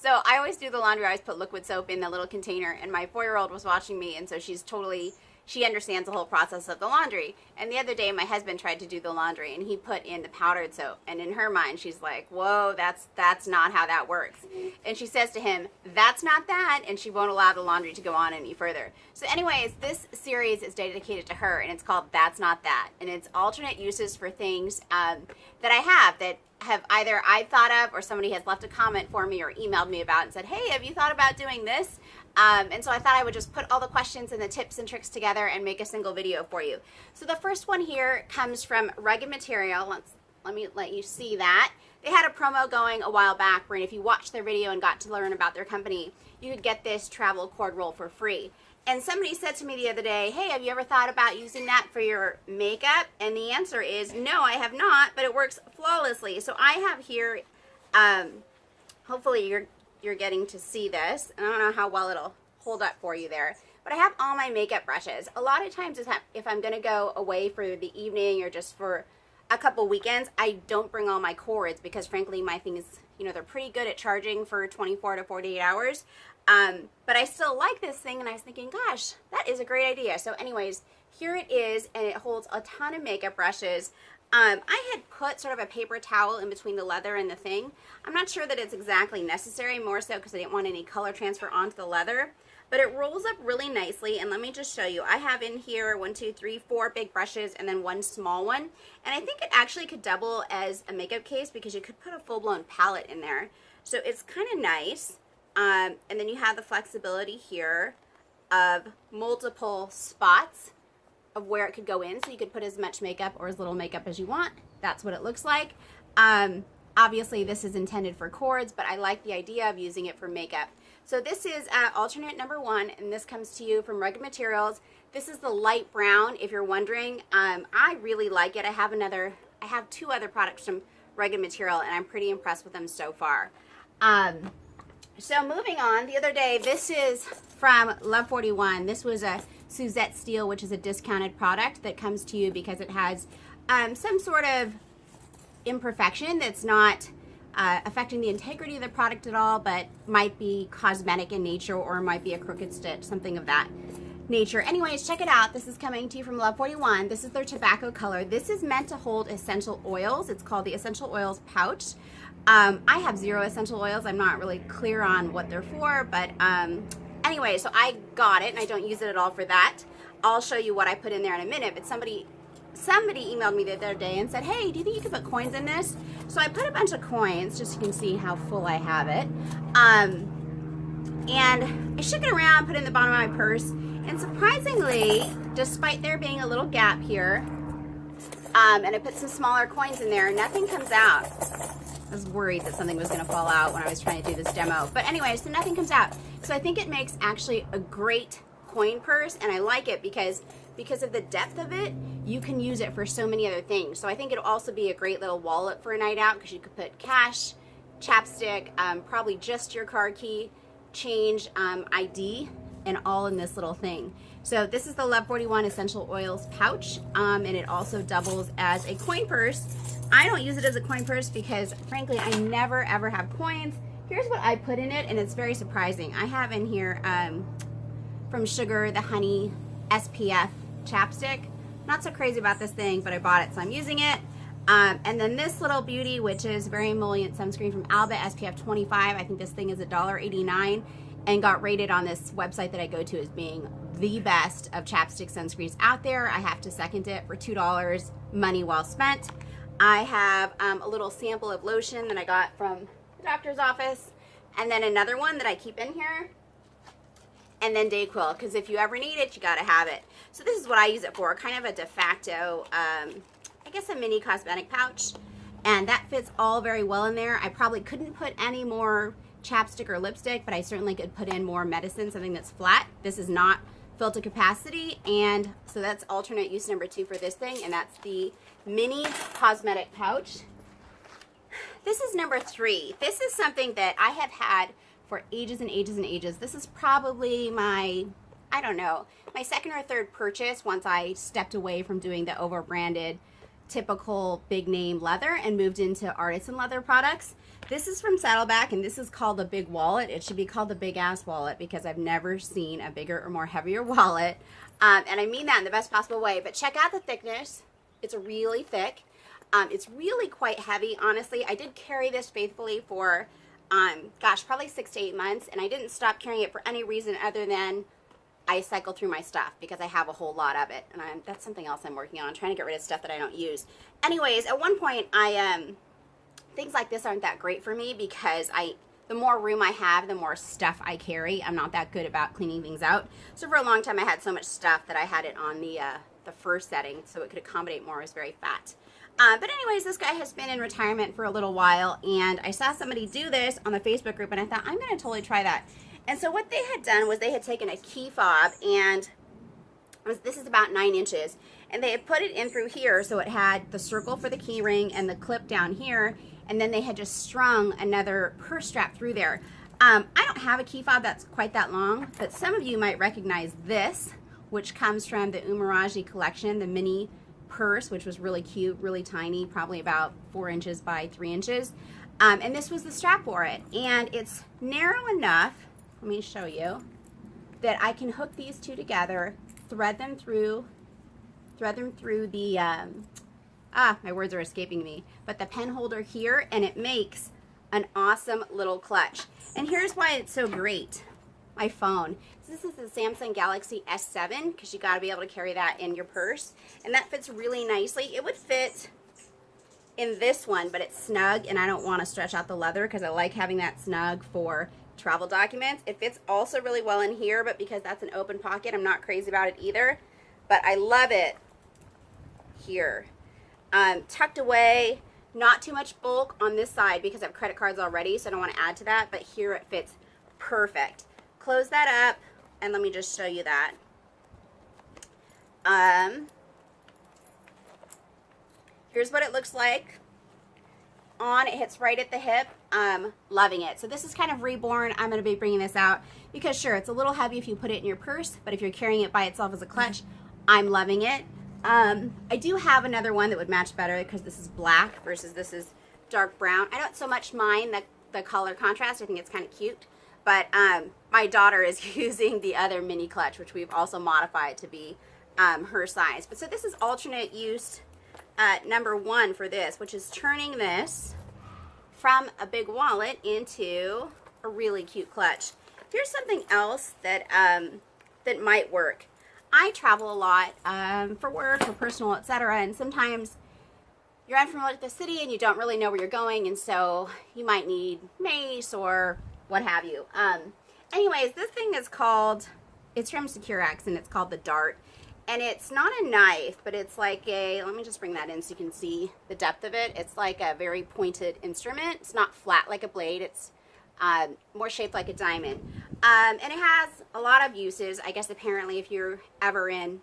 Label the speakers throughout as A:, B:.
A: So I always do the laundry. I always put liquid soap in the little container, and my 4-year-old was watching me, and so she understands the whole process of the laundry. And the other day, my husband tried to do the laundry, and he put in the powdered soap. And in her mind, she's like, whoa, that's not how that works. And she says to him, that's not that, and she won't allow the laundry to go on any further. So anyways, this series is dedicated to her, and it's called That's Not That. And it's alternate uses for things that I have either I thought of or somebody has left a comment for me or emailed me about and said, hey, have you thought about doing this? And so I thought I would just put all the questions and the tips and tricks together and make a single video for you. So the first one here comes from Rugged Material. Let me let you see that. They had a promo going a while back where if you watched their video and got to learn about their company, you could get this travel cord roll for free. And somebody said to me the other day, hey, have you ever thought about using that for your makeup? And the answer is no, I have not, but it works flawlessly. So I have here, hopefully you're getting to see this. I don't know how well it'll hold up for you there, but I have all my makeup brushes. A lot of times if I'm going to go away for the evening or just for a couple weekends, I don't bring all my cords because frankly my things, they're pretty good at charging for 24 to 48 hours. But I still like this thing, and I was thinking, gosh, that is a great idea. So anyways, here it is, and it holds a ton of makeup brushes. I had put sort of a paper towel in between the leather and the thing. I'm not sure that it's exactly necessary, more so because I didn't want any color transfer onto the leather. But it rolls up really nicely, and let me just show you. I have in here 4 big brushes and then one small one. And I think it actually could double as a makeup case because you could put a full-blown palette in there. So it's kind of nice. And then you have the flexibility here of multiple spots of where it could go in. So you could put as much makeup or as little makeup as you want. That's what it looks like. Obviously, this is intended for cords, but I like the idea of using it for makeup. So this is alternate number 1, and this comes to you from Rugged Materials. This is the light brown, if you're wondering. I really like it. I have 2 other products from Rugged Material, and I'm pretty impressed with them so far. So moving on, the other day, this is from Love 41. This was a Suzette Steel, which is a discounted product that comes to you because it has some sort of imperfection that's not affecting the integrity of the product at all, but might be cosmetic in nature or might be a crooked stitch, something of that nature. Anyways, check it out. This is coming to you from Love 41. This is their tobacco color. This is meant to hold essential oils. It's called the Essential Oils Pouch. I have 0 essential oils. I'm not really clear on what they're for, but anyway, so I got it and I don't use it at all for that. I'll show you what I put in there in a minute, but somebody emailed me the other day and said, hey, do you think you could put coins in this? So I put a bunch of coins just so you can see how full I have it. And I shook it around, put it in the bottom of my purse, and surprisingly, despite there being a little gap here, and I put some smaller coins in there, nothing comes out. I was worried that something was going to fall out when I was trying to do this demo. But anyway, so nothing comes out. So I think it makes actually a great coin purse, and I like it because of the depth of it, you can use it for so many other things. So I think it'll also be a great little wallet for a night out because you could put cash, chapstick, probably just your car key, change, ID, and all in this little thing. So this is the Love 41 Essential Oils pouch, and it also doubles as a coin purse. I don't use it as a coin purse because, frankly, I never ever have coins. Here's what I put in it, and it's very surprising. I have in here from Sugar the Honey SPF chapstick. Not so crazy about this thing, but I bought it, so I'm using it. And then this little beauty, which is very emollient sunscreen from Alba SPF 25. I think this thing is $1.89 and got rated on this website that I go to as being the best of chapstick sunscreens out there. I have to second it for $2, money well spent. I have a little sample of lotion that I got from the doctor's office, and then another one that I keep in here, and then Dayquil, because if you ever need it, you gotta have it. So this is what I use it for, kind of a de facto, I guess a mini cosmetic pouch, and that fits all very well in there. I probably couldn't put any more chapstick or lipstick, but I certainly could put in more medicine, something that's flat. This is not filled to capacity, and so that's alternate use number 2 for this thing, and that's the mini cosmetic pouch. This is number 3. This is something that I have had for ages and ages and ages. This is probably my, I don't know, my second or third purchase once I stepped away from doing the over-branded typical big name leather and moved into artisan leather products. This is from Saddleback, and this is called the Big Wallet. It should be called the Big Ass Wallet because I've never seen a bigger or more heavier wallet. And I mean that in the best possible way. But check out the thickness. It's really thick. It's really quite heavy, honestly. I did carry this faithfully for, gosh, probably 6 to 8 months, and I didn't stop carrying it for any reason other than I cycle through my stuff because I have a whole lot of it, and that's something else I'm working on, trying to get rid of stuff that I don't use. Anyways, at one point, things like this aren't that great for me because the more room I have, the more stuff I carry. I'm not that good about cleaning things out. So for a long time, I had so much stuff that I had it on the first setting so it could accommodate more. It was very fat. But anyways, this guy has been in retirement for a little while, and I saw somebody do this on the Facebook group, and I thought, I'm going to totally try that. And so what they had done was they had taken a key fob, and this is about 9 inches, and they had put it in through here, so it had the circle for the key ring and the clip down here, and then they had just strung another purse strap through there. I don't have a key fob that's quite that long, but some of you might recognize this, which comes from the Umaraji collection, the mini purse, which was really cute, really tiny, probably about 4 inches by 3 inches. And this was the strap for it, and it's narrow enough, let me show you, that I can hook these two together, thread them through the, my words are escaping me, but the pen holder here, and it makes an awesome little clutch. And here's why it's so great. My phone. This is the Samsung Galaxy S7 because you got to be able to carry that in your purse, and that fits really nicely. It would fit in this one, but it's snug, and I don't want to stretch out the leather because I like having that snug for travel documents. It fits also really well in here, but because that's an open pocket, I'm not crazy about it either. But I love it here. Tucked away, not too much bulk on this side because I have credit cards already, so I don't want to add to that, but here it fits perfect. Close that up, and let me just show you that. Here's what it looks like. On, it hits right at the hip. Loving it. So this is kind of reborn. I'm going to be bringing this out because sure, it's a little heavy if you put it in your purse, but if you're carrying it by itself as a clutch, I'm loving it. I do have another one that would match better because this is black versus this is dark brown. I don't so much mind the color contrast. I think it's kind of cute. But my daughter is using the other mini clutch, which we've also modified to be her size. But so this is alternate use number 1 for this, which is turning this from a big wallet into a really cute clutch. Here's something else that that might work. I travel a lot for work, for personal, etc. And sometimes you're unfamiliar with the city and you don't really know where you're going, and so you might need mace or what have you. Anyways, this thing is called, it's from Securex, and it's called the Dart. And it's not a knife, but it's like a, let me just bring that in so you can see the depth of it. It's like a very pointed instrument. It's not flat like a blade. It's more shaped like a diamond. And it has a lot of uses. I guess apparently if you're ever in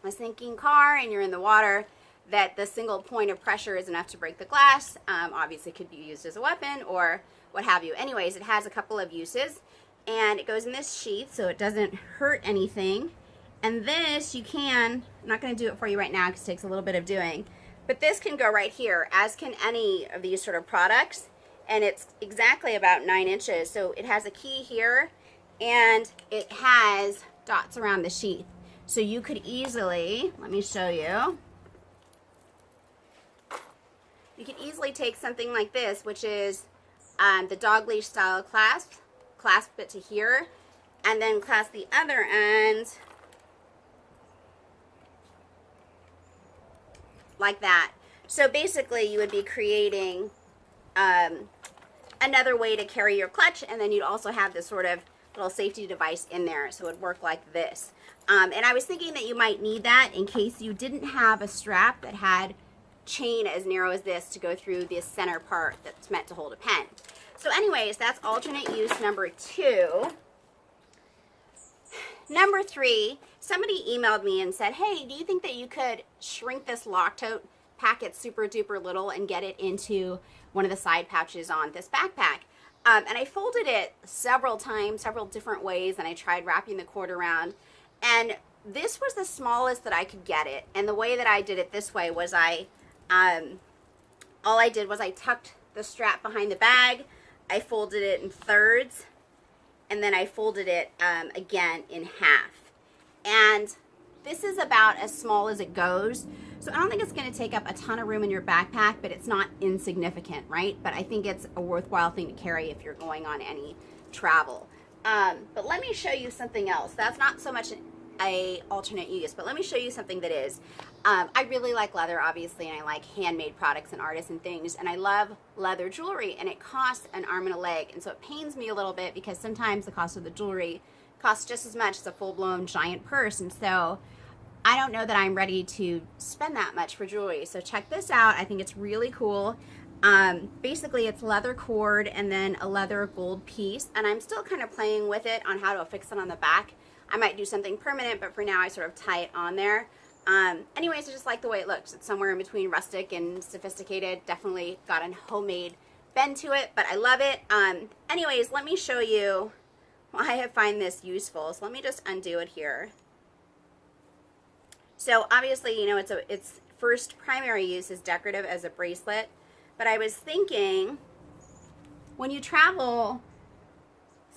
A: a sinking car and you're in the water, that the single point of pressure is enough to break the glass. Obviously it could be used as a weapon or what have you. Anyways, it has a couple of uses, and it goes in this sheath so it doesn't hurt anything. And this you can, I'm not going to do it for you right now because it takes a little bit of doing, but this can go right here, as can any of these sort of products, and it's exactly about 9 inches. So it has a key here, and it has dots around the sheath. So you could easily, let me show you, you could easily take something like this, which is the dog leash style clasp it to here, and then clasp the other end like that. So basically you would be creating another way to carry your clutch, and then you'd also have this sort of little safety device in there, so it would work like this. And I was thinking that you might need that in case you didn't have a strap that had chain as narrow as this to go through this center part that's meant to hold a pen. So anyways, that's alternate use number 2. Number 3, somebody emailed me and said, hey, do you think that you could shrink this lock tote, pack it super duper little, and get it into one of the side pouches on this backpack? And I folded it several times, several different ways, and I tried wrapping the cord around. And this was the smallest that I could get it. And the way that I did it this way was I All I did was I tucked the strap behind the bag, I folded it in thirds, and then I folded it again in half. And this is about as small as it goes. So I don't think it's going to take up a ton of room in your backpack, but it's not insignificant, right? But I think it's a worthwhile thing to carry if you're going on any travel. But let me show you something else. That's not so much a alternate use, but let me show you something that is. I really like leather, obviously, and I like handmade products and artisan things, and I love leather jewelry, and it costs an arm and a leg, and so it pains me a little bit because sometimes the cost of the jewelry costs just as much as a full-blown giant purse, and so I don't know that I'm ready to spend that much for jewelry. So check this out. I think it's really cool. Basically, it's leather cord and then a leather gold piece, and I'm still kind of playing with it on how to affix it on the back. I might do something permanent, but for now I sort of tie it on there. Anyways, I just like the way it looks. It's somewhere in between rustic and sophisticated. Definitely got a homemade bend to it, but I love it. Anyways, let me show you why I find this useful. So let me just undo it here. So obviously, you know, its first primary use is decorative as a bracelet, but I was thinking when you travel,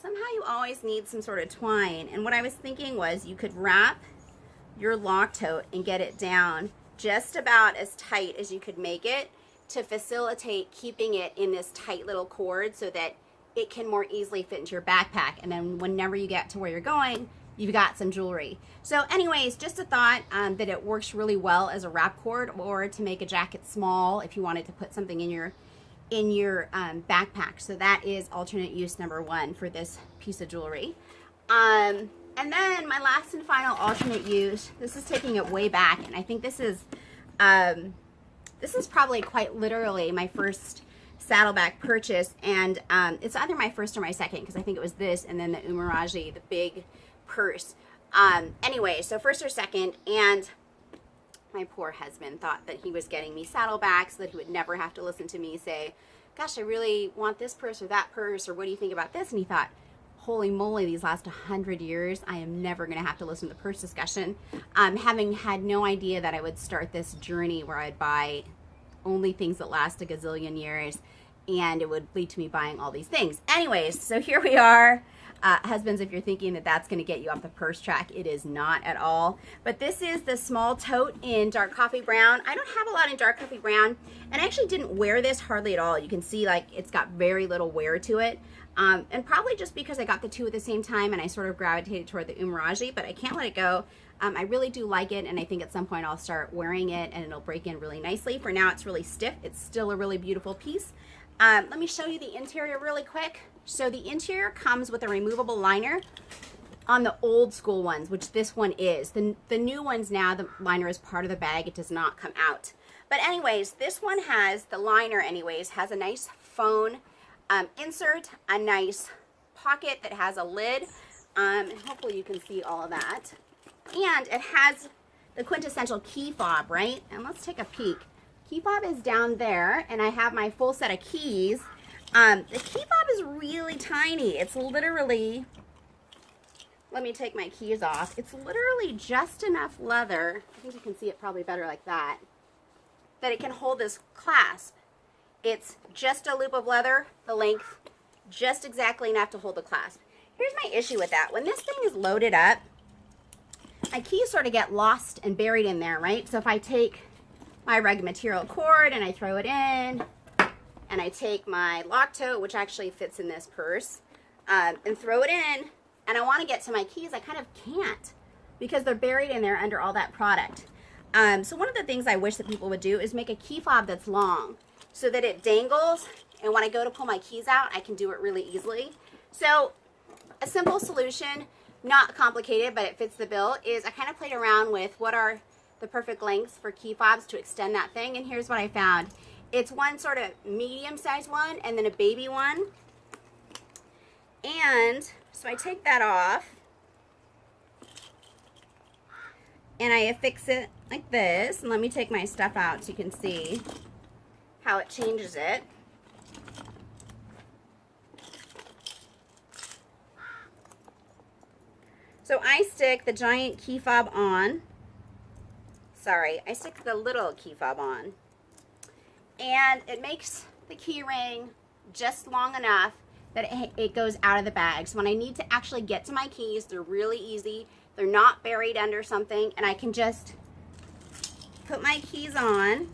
A: somehow you always need some sort of twine, and what I was thinking was you could wrap your lock tote and get it down just about as tight as you could make it to facilitate keeping it in this tight little cord so that it can more easily fit into your backpack, and then whenever you get to where you're going, you've got some jewelry. So anyways, just a thought that it works really well as a wrap cord or to make a jacket small if you wanted to put something in your backpack. So that is alternate use number one for this piece of jewelry. And then my last and final alternate use, this is taking it way back, and I think this is probably quite literally my first saddleback purchase, and it's either my first or my second, because I think it was this and then the Umaraji, the big purse. Anyway, so first or second, and my poor husband thought that he was getting me saddlebacks so that he would never have to listen to me say, gosh, I really want this purse or that purse, or what do you think about this? And he thought, holy moly, these last 100 years, I am never going to have to listen to the purse discussion. Having had no idea that I would start this journey where I'd buy only things that last a gazillion years, and it would lead to me buying all these things. Anyways, so here we are. Husbands, if you're thinking that that's going to get you off the purse track, it is not at all. But this is the small tote in dark coffee brown. I don't have a lot in dark coffee brown, and I actually didn't wear this hardly at all. You can see like it's got very little wear to it. And probably just because I got the two at the same time and I sort of gravitated toward the Umaraji, but I can't let it go. I really do like it, and I think at some point I'll start wearing it and it'll break in really nicely. For now, it's really stiff. It's still a really beautiful piece. Let me show you the interior really quick. So the interior comes with a removable liner on the old school ones, which this one is. The new ones now, the liner is part of the bag. It does not come out. But anyways, this one has, the liner anyways, has a nice phone insert, a nice pocket that has a lid, and hopefully you can see all of that. And it has the quintessential key fob, right? And let's take a peek. Key fob is down there, and I have my full set of keys. The key fob is really tiny. It's literally, let me take my keys off. It's literally just enough leather, I think you can see it probably better like that it can hold this clasp. It's just a loop of leather, the length, just exactly enough to hold the clasp. Here's my issue with that. When this thing is loaded up, my keys sort of get lost and buried in there, right? So if I take my rugged material cord and I throw it in, and I take my lock tote, which actually fits in this purse, and throw it in, and I want to get to my keys, I kind of can't because they're buried in there under all that product. So one of the things I wish that people would do is make a key fob that's long so that it dangles, and when I go to pull my keys out, I can do it really easily. So a simple solution, not complicated, but it fits the bill, is I kind of played around with what are the perfect lengths for key fobs to extend that thing, and here's what I found. It's one sort of medium-sized one and then a baby one. And so I take that off and I affix it like this. And let me take my stuff out so you can see how it changes it. So I stick the giant key fob on. Sorry, I stick the little key fob on. and it makes the key ring just long enough that it goes out of the bag. So when I need to actually get to my keys, they're really easy. They're not buried under something, and I can just put my keys on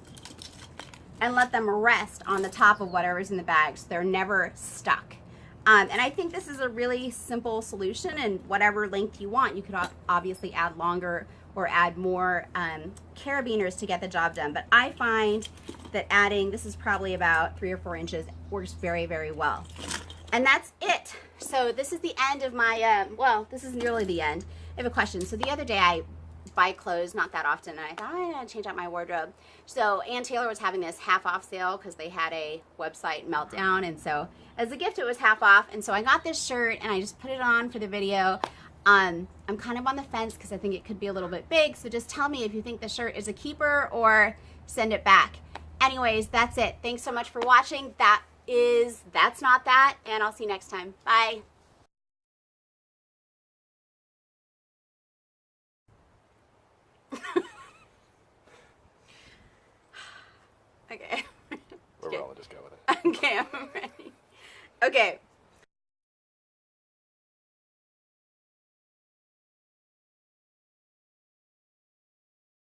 A: and let them rest on the top of whatever's in the bag so they're never stuck. And I think this is a really simple solution, and whatever length you want. You could obviously add longer or add more carabiners to get the job done. But I find that adding, this is probably about 3 or 4 inches, works very, very well. And that's it. So this is the end of my, well, this is nearly the end. I have a question. So the other day I buy clothes, not that often, and I thought I gotta change out my wardrobe. So Ann Taylor was having this half off sale because they had a website meltdown, and so as a gift it was half off, and so I got this shirt and I just put it on for the video. I'm kind of on the fence because I think it could be a little bit big, so just tell me if you think the shirt is a keeper or send it back. Anyways, that's it. Thanks so much for watching. That's not that, and I'll see you next time. Bye. Okay.
B: We're rolling, just go with it.
A: Okay, I'm ready. Okay.